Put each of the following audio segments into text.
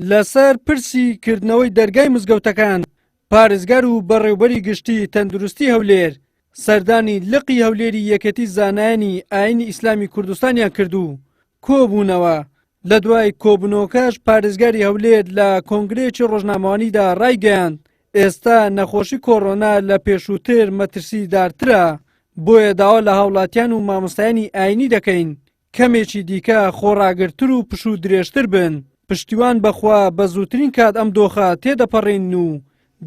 لەسەر پرسی کردنەوەی دەرگای مزگەوتەکان پارێزگار و بەڕێوەبەری گشتی تەندروستی هەولێر سەردانی لقی هەولێری یەکەتی زانایانی ئاینی ئیسلامی کوردستانیان کردو کۆبوونەوە. لە دوای کۆبوونەوەکەش پارێزگاری هەولێر لە کۆنگرێکی ڕۆژنامەوانیدا ڕایگەیاند ئێستا نەخۆشی کۆڕۆنا لە پێشووتر مەترسیدارترە، بۆیە داوا لە هاوڵاتیان و مامۆستایانی ئاینی دەکەین کەمێکی دیکە خۆڕاگرتر و پشوو درێژتر بن. پشتیوان بەخوا بە زووترین کات ئەم دۆخە تێدەپەڕێن و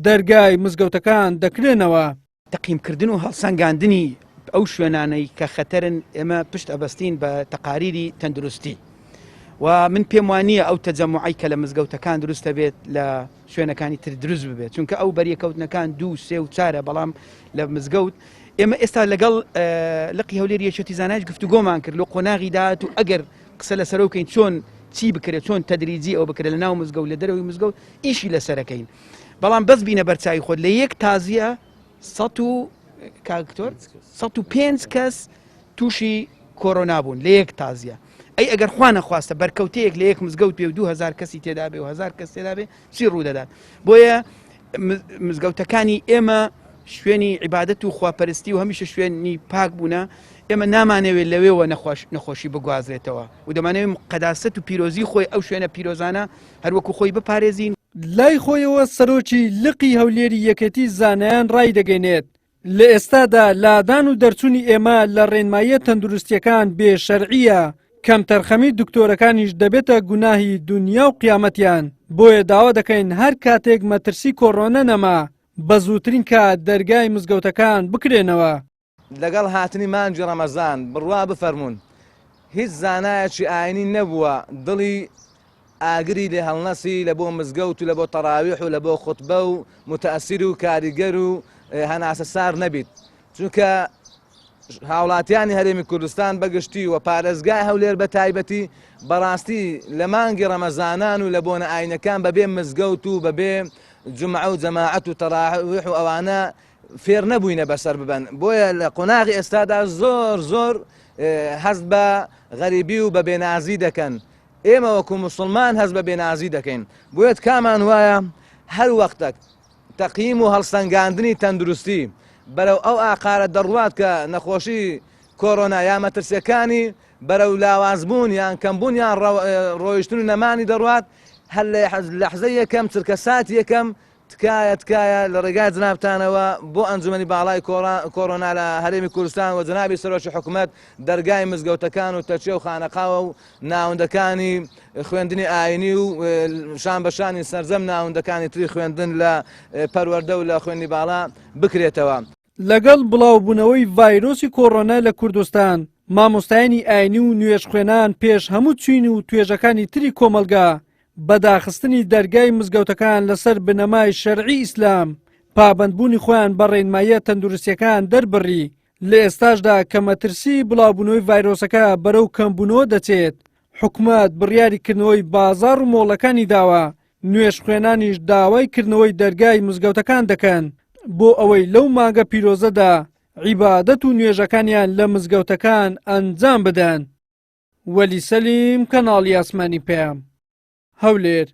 دەرگای مزگەوتەکان دەکرێنەوە. تەقییمکردن و هەڵسەنگاندنی ئەو شوێنانەی کە خەتەرن ئێمە پشت ئەبەستین بە تەقاریری تەندروستی و من پێم وانییە ئەو تەجەموعی کە لە مزگەوتەکان دروستە بێت لە شوێنەکانی تر دروست ببێت، چونکە ئەو بەریەکەوتنەکان 2، 3 و 4 بەڵام لە مزگەوت ئێمە ئێستا لەگەڵ لقی هەولێر یەکێتی زانایان گفتوگۆمان کرد لە قۆناغی داهات و ئەگەر قسە لەسەرەوە بکەین چۆن چی بکرێت، چۆن تەدریجی ئەو بکرێت لە ناو مزگەوت لە دەرەوەی مزگەوت ئیشی لەسەرەکەین. بەڵام بەس بینە بەرچاوی خۆت لە یەک تازیە 105 کەس تووشی کۆرۆنا بوون لە یەک تازیە. ئەی ئەگەر خوا نەخواستە بەرکەوتەیەک لە یەک مزگەوت پێ و 2000 کەسی تێدا بێ و 1000 کەس تێدا بێ چی ڕوودەدات. بۆیە مزگەوتەکانی ئێمە شوێنی عیبادەت و خواپەرستی و هەمیشە شوێنی پاک بوونە. ئێمە نامانەوێت لەوێەوە نەخۆشی بگوازرێتەوە و دەمانەوێت قەداست و پیرۆزی خۆی ئەو شوێنە پیرۆزانە هەروەکو خۆی بپارێزین. لای خۆیەوە سەرۆکی لقی هەولێری یەکەتی زانایان ڕای دەگەێنێت لە ئێستادا لادان و دەرچوونی ئێمە لە ڕێنماییە تەندروستیەکان بێ شەرعیە، کەم تەرخەمی دکتۆرەکانیش دەبێتە گوناهی دنیا و قیامەتیان. بۆیە داوا دەکەین هەر کاتێک مەترسی کۆڕۆنە نەما بە زووترین کات دەرگای مزگەوتەکان بکرێنەوە. لەگەڵ هاتنی مانجی ڕەمەزان بڕوا بفەرمونون هیچ زانایەکی ئاینی نەبووە دڵی ئاگری لێ هەڵنەسی لە بۆ مزگەوت و لە بۆ تەراویح و لە بۆ خوتبە و متەئەسیر و کاریگەر و هەناسە سار نەبیت، چونکە هاوڵاتیانی هەرێمی کوردستان بەگشتی و پارێزگای هەولێر بە تایبەتی بەڕاستی لە مانگی ڕەمەزانان و لە بۆنە ئاینەکان بەبێ مزگەوت و بەبێ جومعە و جەماعەت و تەراویح و ئەوانە فێر نەبووینە بەسەر ببەن. بۆیە لە قۆناغی ئێستادا زۆر هەست بە غەریبی و بە بێنازی دەکەن. ئێمە وەکو موسڵمان هەست بە بێنازی دەکەین. بۆیە کامان وایە هەر وەختێک تەقییم و هەڵسەنگاندنی تەندروستی بەرەو ئەو ئاقارە دەڕوات کە نەخۆشی کۆڕۆنا یا مەترسیەکانی بەرەو لاوازبوون یان کەمبوون یان ڕۆیشتن و نەمانی دەڕوات، هەر لە لەحزە یەکەم چرکە ساتی یەکەم تکایە لە ڕێگای جنابتانەوە بۆ ئەنجومەنی باڵای کۆڕۆنا لە هەرێمی کوردستان و جنابی سەرۆکی حکوومەت دەرگای مزگەوتەکان و تەرچێ و خانەقاوە و ناوەندەکانی خوێندنی ئاینی و شان بەشانی سەرجەم ناوەندەکانی تری خوێندن لە پەروەردە و لە خوێندنی باڵا بکرێتەوە. لەگەڵ بڵاوبوونەوەی ڤایرۆسی کۆڕۆنا لە کوردستان مامۆستایانی ئاینی و نوێژ خوێنان پێش هەموو چوین و توێژەکانی تری کۆمەلگا بەداخستنی دەرگای مزگەوتەکان لەسەر بنەمای شەرعی ئیسلام پابەندبوونی خۆیان بە ڕێنماییە تەندروستیەکان دەربڕی. لە ئێستاشدا کە مەترسی بڵاوبوونەوەی ڤایرۆسەکە بەرەو کەمبوونەوە دەچێت، حکوومەت بڕیاریکردنەوەی بازاڕ و مۆڵەکانی داوە، نوێژ خوێنانیش داوای کردنەوەی دەرگای مزگەوتەکان دەکەن بۆ ئەوەی لەو مانگە پیرۆزەدا عیبادەت و نوێژەکانیان لە مزگەوتەکان ئەنجام بدەن. وەلی سەلیم، کەناڵی ئاسمانی پێم، هەولێر.